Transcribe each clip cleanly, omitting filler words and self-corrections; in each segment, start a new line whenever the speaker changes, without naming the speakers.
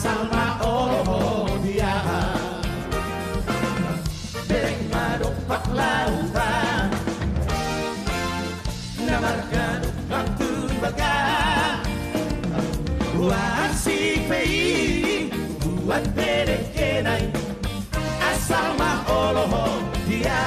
asal maoloho dia dereng madokpak lautan namarkan waktu baga buat si pei buat bedek kenai asal maoloho dia.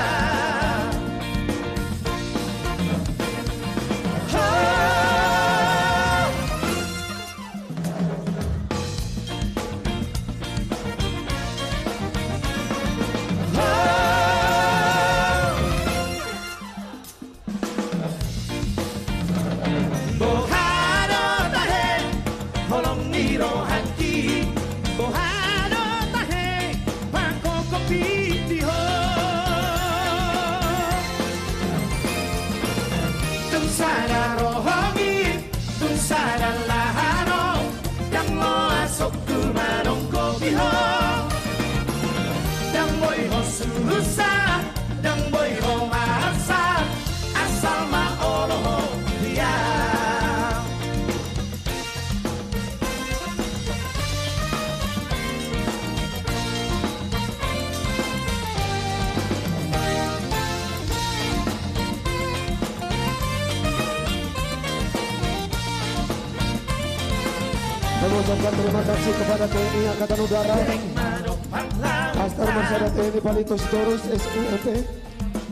Sana rohongit, tung sana lahano, yang mo asok kumanong kopiho, yang boy ho sulusa, yang boy ho maasa, asal maoloho dia.
Mengucapkan terima kasih kepada TNI Angkatan Udara, Master Marsada TNI Palito Sitorus SUMP,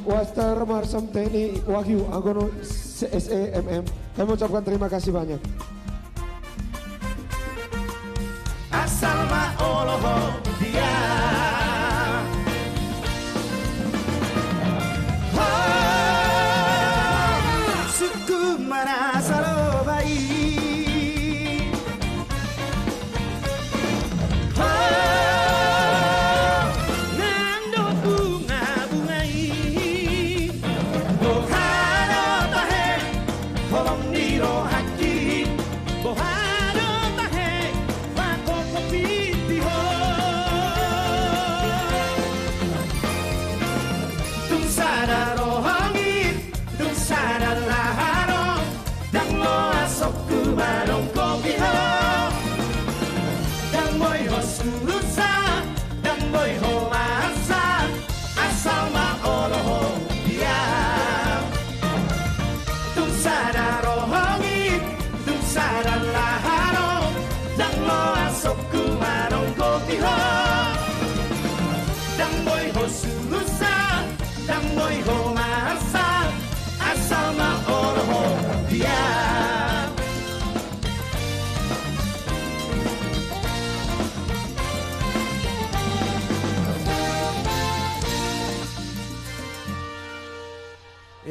Master Marsam TNI Wahyu Anggono SEMM. Kami mengucapkan terima kasih banyak.
Asal maoloho dia. Suku mana salobai.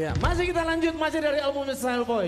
Ya, masih kita lanjut, masih dari album Style Boy.